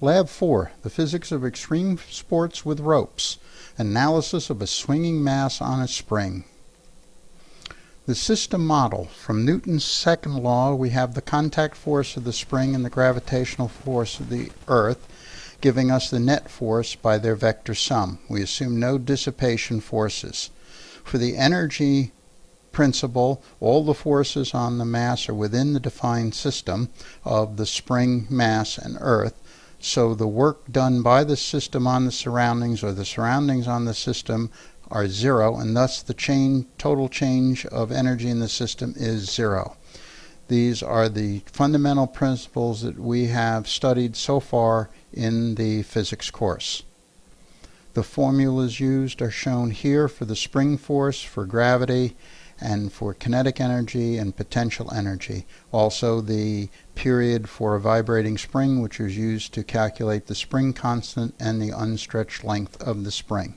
Lab 4, the physics of extreme sports with ropes. Analysis of a swinging mass on a spring. The system model. From Newton's second law, we have the contact force of the spring and the gravitational force of the earth, giving us the net force by their vector sum. We assume no dissipation forces. For the energy principle, all the forces on the mass are within the defined system of the spring, mass, and earth, so the work done by the system on the surroundings or the surroundings on the system are zero, and thus the total change of energy in the system is zero. These are the fundamental principles that we have studied so far in the physics course. The formulas used are shown here for the spring force, for gravity, and for kinetic energy and potential energy. Also the period for a vibrating spring, which is used to calculate the spring constant and the unstretched length of the spring.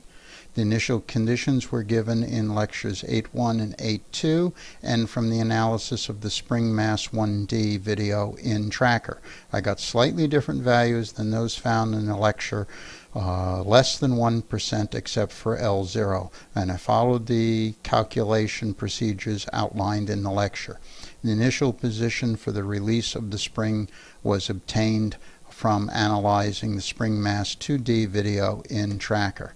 The initial conditions were given in lectures 8.1 and 8.2 and from the analysis of the spring mass 1D video in Tracker. I got slightly different values than those found in the lecture, less than 1% except for L0, and I followed the calculation procedures outlined in the lecture. The initial position for the release of the spring was obtained from analyzing the spring mass 2D video in Tracker.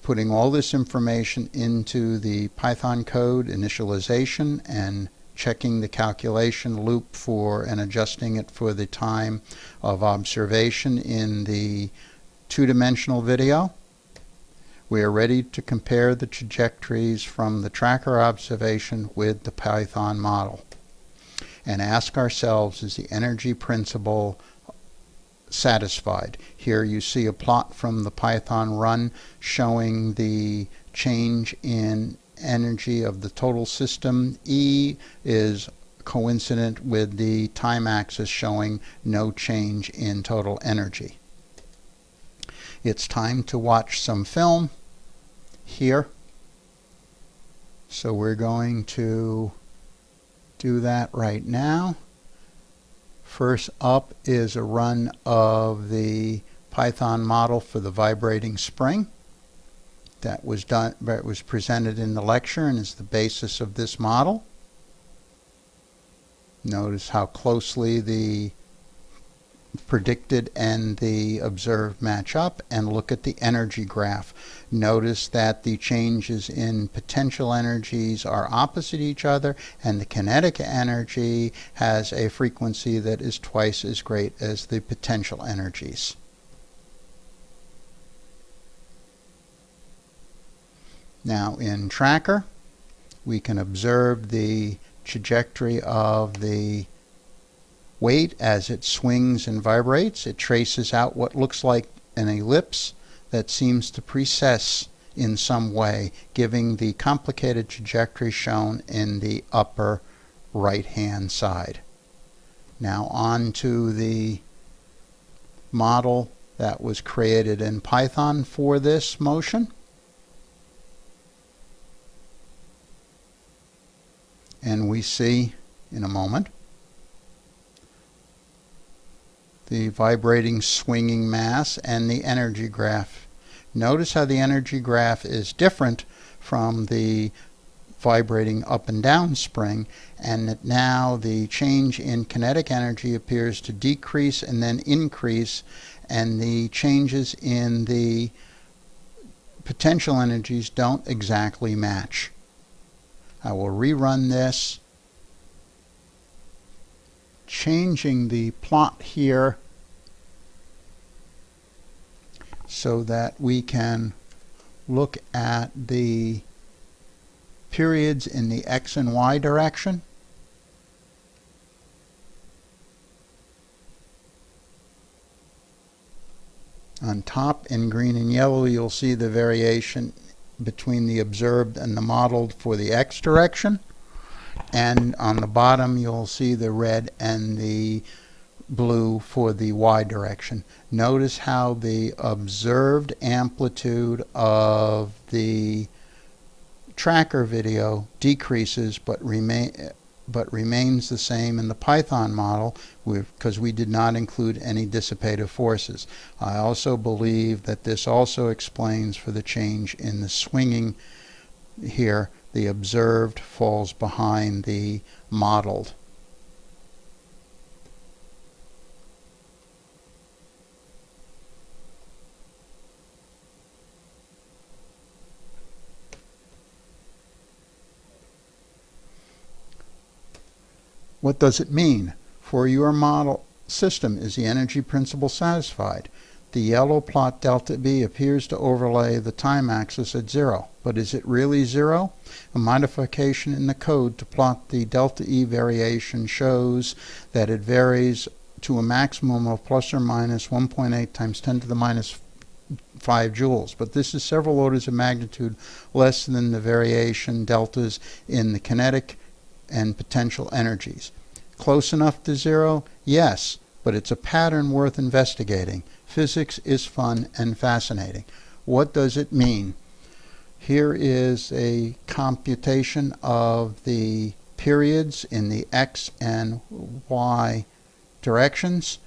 Putting all this information into the Python code initialization and checking the calculation loop for and adjusting it for the time of observation in the two-dimensional video, we are ready to compare the trajectories from the Tracker observation with the Python model and ask ourselves, is the energy principle satisfied? Here you see a plot from the Python run showing the change in energy of the total system. E is coincident with the time axis showing no change in total energy. It's time to watch some film here. So we're going to do that right now. First up is a run of the Python model for the vibrating spring. That was presented in the lecture and is the basis of this model. Notice how closely the predicted and the observed match up, and look at the energy graph. Notice that the changes in potential energies are opposite each other, and the kinetic energy has a frequency that is twice as great as the potential energies. Now in Tracker, we can observe the trajectory of the weight as it swings and vibrates. It traces out what looks like an ellipse that seems to precess in some way, giving the complicated trajectory shown in the upper right hand side. Now on to the model that was created in Python for this motion. And we see in a moment the vibrating swinging mass and the energy graph. Notice how the energy graph is different from the vibrating up and down spring, and that now the change in kinetic energy appears to decrease and then increase, and the changes in the potential energies don't exactly match. I will rerun this, changing the plot here so that we can look at the periods in the X and Y direction. On top in green and yellow you'll see the variation between the observed and the modeled for the X direction, and on the bottom you'll see the red and the blue for the Y direction. Notice how the observed amplitude of the Tracker video decreases, but but remains the same in the Python model because we did not include any dissipative forces. I also believe that this also explains for the change in the swinging here. The observed falls behind the modeled. What does it mean? For your model system, is the energy principle satisfied? The yellow plot delta B appears to overlay the time axis at 0, but is it really 0? A modification in the code to plot the delta E variation shows that it varies to a maximum of plus or minus 1.8 times 10 to the minus 5 joules, but this is several orders of magnitude less than the variation deltas in the kinetic and potential energies. Close enough to 0? Yes, but it's a pattern worth investigating. Physics is fun and fascinating. What does it mean? Here is a computation of the periods in the x and y directions.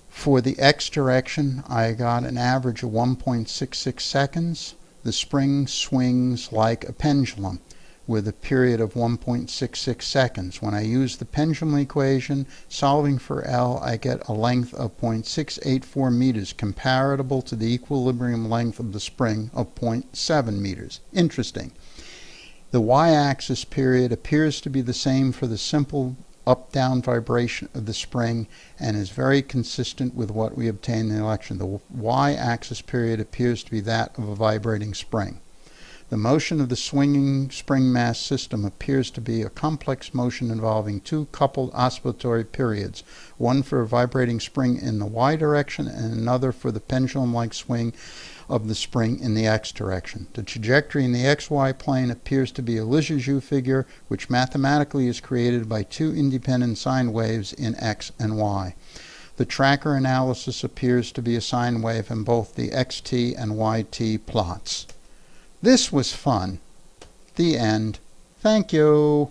For the x direction, I got an average of 1.66 seconds. The spring swings like a pendulum with a period of 1.66 seconds. When I use the pendulum equation, solving for L, I get a length of 0.684 meters, comparable to the equilibrium length of the spring of 0.7 meters. Interesting. The y-axis period appears to be the same for the simple up-down vibration of the spring and is very consistent with what we obtained in the lecture. The y-axis period appears to be that of a vibrating spring. The motion of the swinging spring mass system appears to be a complex motion involving two coupled oscillatory periods, one for a vibrating spring in the y direction and another for the pendulum-like swing of the spring in the x direction. The trajectory in the xy plane appears to be a Lissajous figure, which mathematically is created by two independent sine waves in x and y. The tracker analysis appears to be a sine wave in both the xt and yt plots. This was fun. The end. Thank you.